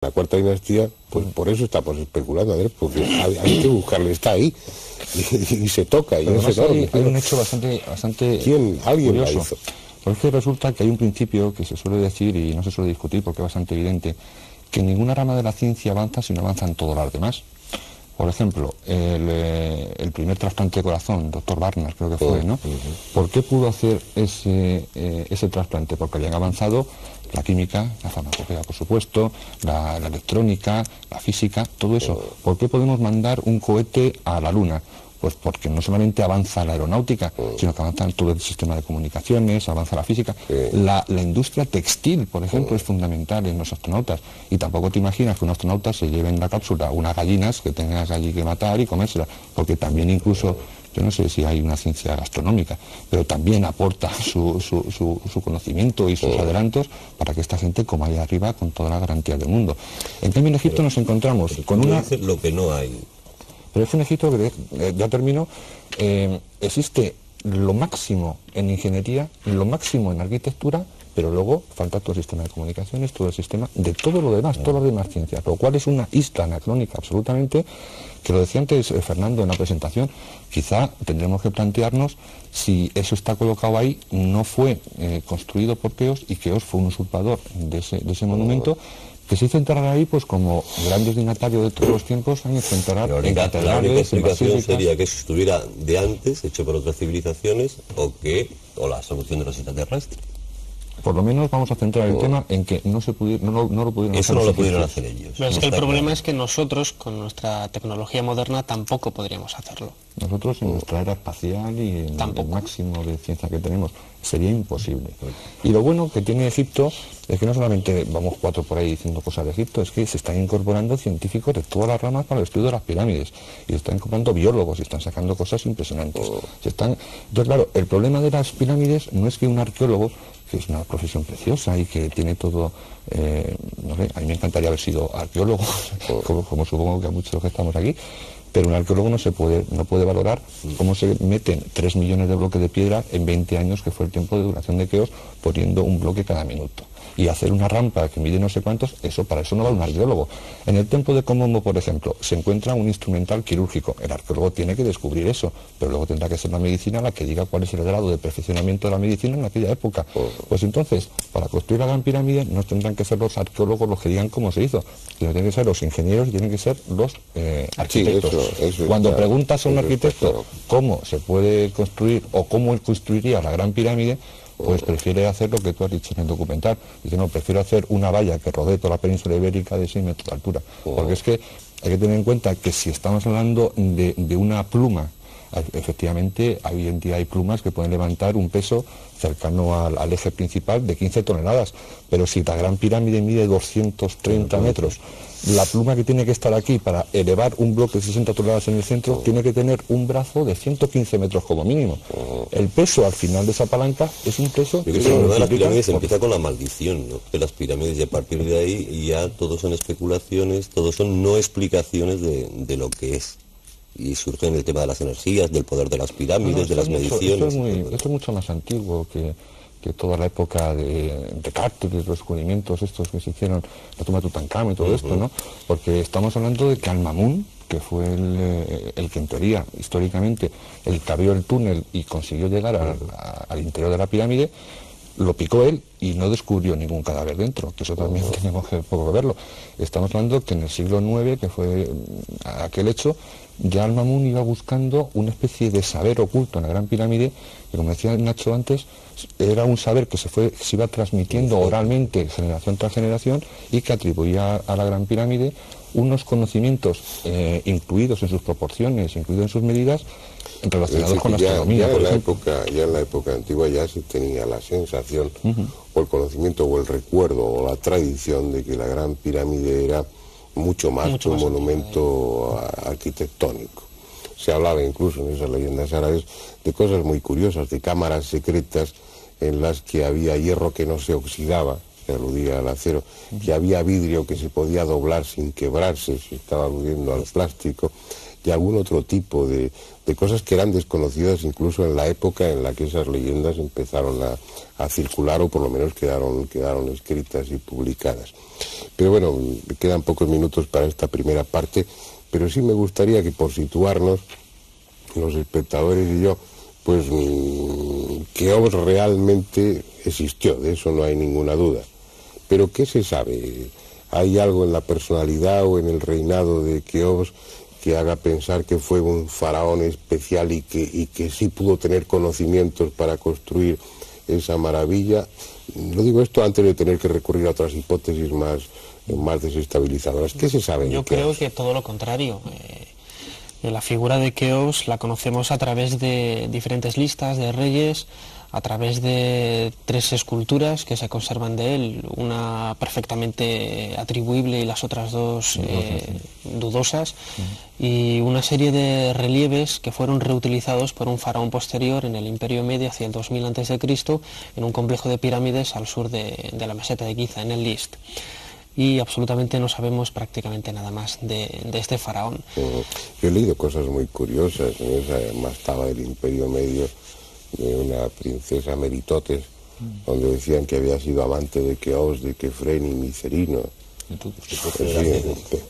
La cuarta dinastía, pues por eso estamos especulando, porque hay que buscarle, está ahí y se toca. Y pero no se hay un hecho bastante ¿Alguien curioso. la hizo? Porque resulta que hay un principio que se suele decir y no se suele discutir porque es bastante evidente, que ninguna rama de la ciencia avanza si no avanzan todas las demás. Por ejemplo, el primer trasplante de corazón, doctor Barnard creo que fue, ¿no? ¿Por qué pudo hacer ese trasplante? Porque habían avanzado la química, la farmacopea, por supuesto, la electrónica, la física, todo eso. ¿Por qué podemos mandar un cohete a la Luna? Pues porque no solamente avanza la aeronáutica, sino que avanza todo el sistema de comunicaciones, avanza la física. La industria textil, por ejemplo, es fundamental en los astronautas. Y tampoco te imaginas que un astronauta se lleve en la cápsula unas gallinas que tengas allí que matar y comérselas, porque también incluso, yo no sé si hay una ciencia gastronómica, pero también aporta su conocimiento y sus adelantos para que esta gente coma ahí arriba con toda la garantía del mundo. En cambio, en Egipto nos encontramos con una... lo que no hay. Pero es un Egipto que, ya termino, existe lo máximo en ingeniería, lo máximo en arquitectura, pero luego falta todo el sistema de comunicaciones, todo el sistema de todo lo demás, todas las demás ciencias, lo cual es una isla anacrónica absolutamente, que lo decía antes Fernando en la presentación. Quizá tendremos que plantearnos si eso está colocado ahí, no fue construido por Keops y Keops fue un usurpador de ese monumento, que se hizo enterrar ahí, pues como grandes dignatarios de todos los tiempos han hecho enterrar en catedrales, la única explicación en basílicas. sería que eso estuviera de antes, hecho por otras civilizaciones, o la solución de los extraterrestres. Por lo menos vamos a centrar el tema en que no lo pudieron hacer. Eso no lo pudieron hacer ellos. Pero es que el problema es que nosotros, con nuestra tecnología moderna, tampoco podríamos hacerlo. Nosotros en nuestra era espacial y en el máximo de ciencia que tenemos sería imposible. Y lo bueno que tiene Egipto es que no solamente vamos cuatro por ahí diciendo cosas de Egipto, es que se están incorporando científicos de todas las ramas para el estudio de las pirámides, y se están incorporando biólogos y están sacando cosas impresionantes. Entonces claro, el problema de las pirámides no es que un arqueólogo, que es una profesión preciosa y que tiene todo, no sé, a mí me encantaría haber sido arqueólogo, como supongo que a muchos de los que estamos aquí, pero un arqueólogo no puede valorar cómo se meten 3 millones de bloques de piedra en 20 años, que fue el tiempo de duración de Keops, poniendo un bloque cada minuto. Y hacer una rampa que mide no sé cuántos, para eso no va un arqueólogo. En el templo de Komombo, por ejemplo, se encuentra un instrumental quirúrgico. El arqueólogo tiene que descubrir eso, pero luego tendrá que ser la medicina la que diga cuál es el grado de perfeccionamiento de la medicina en aquella época. Pues entonces, para construir la Gran Pirámide no tendrán que ser los arqueólogos los que digan cómo se hizo, sino tienen que ser los ingenieros y tienen que ser los arquitectos. Cuando preguntas a un arquitecto cómo se puede construir o cómo él construiría la Gran Pirámide, pues prefiere hacer lo que tú has dicho en el documental. Dice, no, prefiero hacer una valla que rodee toda la península ibérica de 6 metros de altura. Porque es que hay que tener en cuenta que si estamos hablando de una pluma, efectivamente hoy en día hay plumas que pueden levantar un peso cercano al eje principal de 15 toneladas, pero si la Gran Pirámide mide 230 metros, la pluma que tiene que estar aquí para elevar un bloque de 60 toneladas en el centro tiene que tener un brazo de 115 metros como mínimo. El peso al final de esa palanca es un peso... Yo creo que el problema de las pirámides empieza con la maldición, ¿no? De las pirámides, y a partir de ahí ya todos son especulaciones, todos son no explicaciones de lo que es. Y surge en el tema de las energías, del poder de las pirámides, de las mediciones. Esto es mucho más antiguo que toda la época de Descartes, de los descubrimientos estos que se hicieron, la tumba de Tutankamón y todo esto, ¿no? Porque estamos hablando de que Al-Mamun, que fue el que en teoría, históricamente, el que abrió el túnel y consiguió llegar al interior de la pirámide, lo picó él y no descubrió ningún cadáver dentro, que eso también tenemos que poco verlo. Estamos hablando que en el siglo IX, que fue aquel hecho, ya Al-Mamun iba buscando una especie de saber oculto en la Gran Pirámide, que como decía Nacho antes, era un saber que se iba transmitiendo oralmente generación tras generación y que atribuía a la Gran Pirámide unos conocimientos incluidos en sus proporciones, incluidos en sus medidas, relacionados con la astronomía, por ejemplo. Ya en la época antigua ya se tenía la sensación, o el conocimiento, o el recuerdo, o la tradición de que la Gran Pirámide era mucho más que un monumento arquitectónico. Se hablaba incluso en esas leyendas árabes de cosas muy curiosas, de cámaras secretas en las que había hierro que no se oxidaba, se aludía al acero, que había vidrio que se podía doblar sin quebrarse, se estaba aludiendo al plástico, y algún otro tipo de cosas que eran desconocidas incluso en la época en la que esas leyendas empezaron a circular, o por lo menos quedaron escritas y publicadas. Pero bueno, me quedan pocos minutos para esta primera parte, pero sí me gustaría que, por situarnos, los espectadores y yo, pues Keops realmente existió, de eso no hay ninguna duda. Pero ¿qué se sabe? ¿Hay algo en la personalidad o en el reinado de Keops que haga pensar que fue un faraón especial y que sí pudo tener conocimientos para construir esa maravilla? Lo digo esto antes de tener que recurrir a otras hipótesis más desestabilizadoras. ¿Qué se sabe de Yo creo que todo lo contrario. La figura de Keops la conocemos a través de diferentes listas de reyes, a través de 3 esculturas que se conservan de él, una perfectamente atribuible y las otras 2 dudosas, y una serie de relieves que fueron reutilizados por un faraón posterior en el Imperio Medio hacia el 2000 a.C. en un complejo de pirámides al sur de la meseta de Giza, en el List. Y absolutamente no sabemos prácticamente nada más de este faraón. Yo he leído cosas muy curiosas en esa mastaba del Imperio Medio, de una princesa Meritotes, donde decían que había sido amante de Keops, de Kefren y Micerino.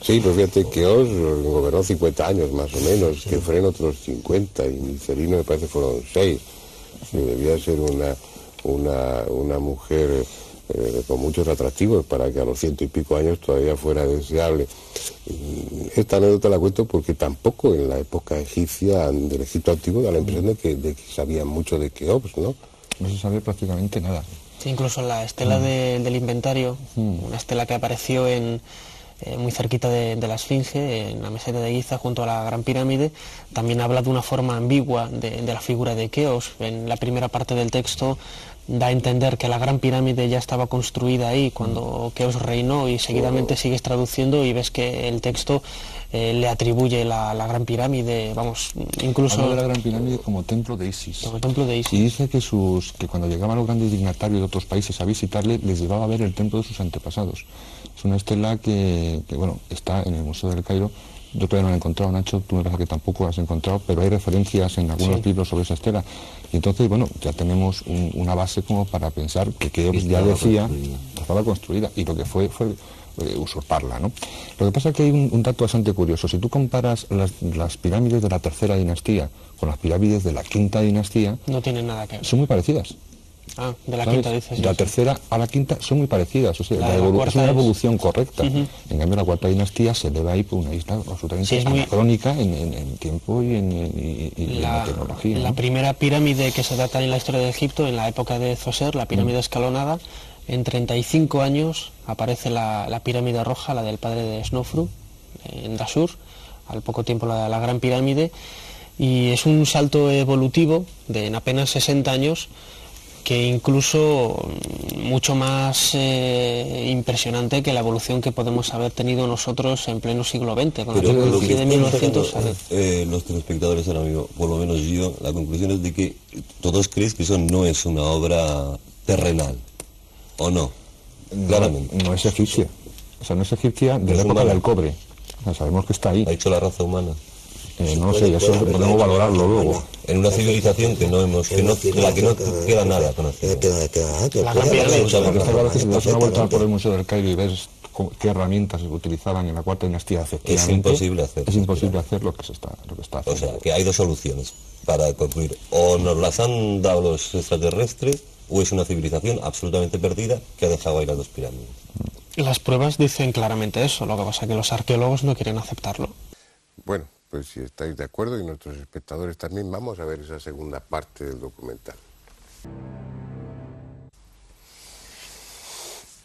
Sí, pero fíjate, Keops gobernó 50 años más o menos, Kefren otros 50, y Micerino me parece fueron 6. Debía ser una mujer con muchos atractivos para que a los 100 y pico años todavía fuera deseable. Esta anécdota la cuento porque tampoco en la época egipcia, del Egipto antiguo, da la impresión de que sabían mucho de Keops, ¿no? No se sabe prácticamente nada. Sí, incluso la estela del inventario, una estela que apareció muy cerquita de la Esfinge, en la meseta de Giza, junto a la Gran Pirámide, también habla de una forma ambigua de la figura de Keops. En la primera parte del texto da a entender que la Gran Pirámide ya estaba construida ahí cuando Keops reinó, y seguidamente sigues traduciendo y ves que el texto le atribuye la Gran Pirámide, vamos, incluso... Habla de la Gran Pirámide como templo de Isis. Como templo de Isis. Y dice que cuando llegaban los grandes dignatarios de otros países a visitarle, les llevaba a ver el templo de sus antepasados. Es una estela que bueno, está en el Museo del Cairo. Yo todavía no la he encontrado, Nacho, tú me parece que tampoco la has encontrado, pero hay referencias en algunos libros sobre esa estela. Y entonces, bueno, ya tenemos una base como para pensar que Keops ya decía que estaba construida, y lo que fue usurparla, ¿no? Lo que pasa es que hay un dato bastante curioso. Si tú comparas las pirámides de la tercera dinastía con las pirámides de la quinta dinastía, no tienen nada que ver. Son muy parecidas. Ah, de la ¿Sabes? quinta dices. De la tercera a la quinta son muy parecidas, o sea, es una evolución correcta. En cambio, la cuarta dinastía se eleva ahí por una isla absolutamente anacrónica en tiempo y en la tecnología. La primera pirámide que se data en la historia de Egipto, en la época de Zoser, la pirámide escalonada, en 35 años aparece la pirámide roja, la del padre de Snofru, en Dashur, al poco tiempo la Gran Pirámide, y es un salto evolutivo en apenas 60 años, que incluso mucho más impresionante que la evolución que podemos haber tenido nosotros en pleno siglo XX, con la tecnología de 1900. Los telespectadores ahora mismo, por lo menos yo, la conclusión es de que todos creéis que eso no es una obra terrenal, ¿o no? Claramente. No es egipcia, o sea, no es egipcia de la época del cobre, o sea, sabemos que está ahí. ¿Ha hecho la raza humana? No sé, eso podemos valorarlo luego. En una civilización de la que no queda nada conocido. La Gran Pirámide. Si das una vuelta por el Museo del Cairo y ves qué herramientas se utilizaban en la cuarta dinastía, es imposible hacer. Es imposible hacer lo que está haciendo. O sea, que hay dos soluciones para concluir. O nos las han dado los extraterrestres, o es una civilización absolutamente perdida que ha dejado ahí las 2 pirámides. Las pruebas dicen claramente eso, lo que pasa es que los arqueólogos no quieren aceptarlo. Bueno, pues si estáis de acuerdo, y nuestros espectadores también, vamos a ver esa segunda parte del documental.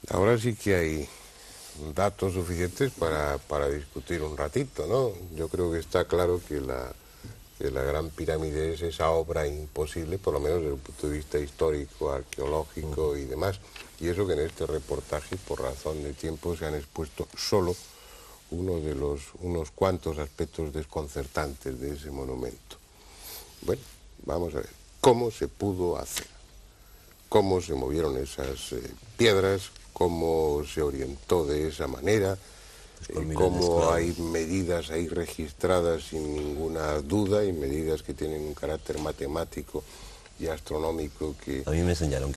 Ahora sí que hay datos suficientes para discutir un ratito, ¿no? Yo creo que está claro que la Gran Pirámide es esa obra imposible, por lo menos desde el punto de vista histórico, arqueológico y demás. Y eso que en este reportaje, por razón de tiempo, se han expuesto solo unos cuantos aspectos desconcertantes de ese monumento. Bueno, vamos a ver, ¿cómo se pudo hacer? cómo se movieron esas piedras, cómo se orientó de esa manera, cómo hay medidas ahí registradas sin ninguna duda y medidas que tienen un carácter matemático y astronómico que... A mí me enseñaron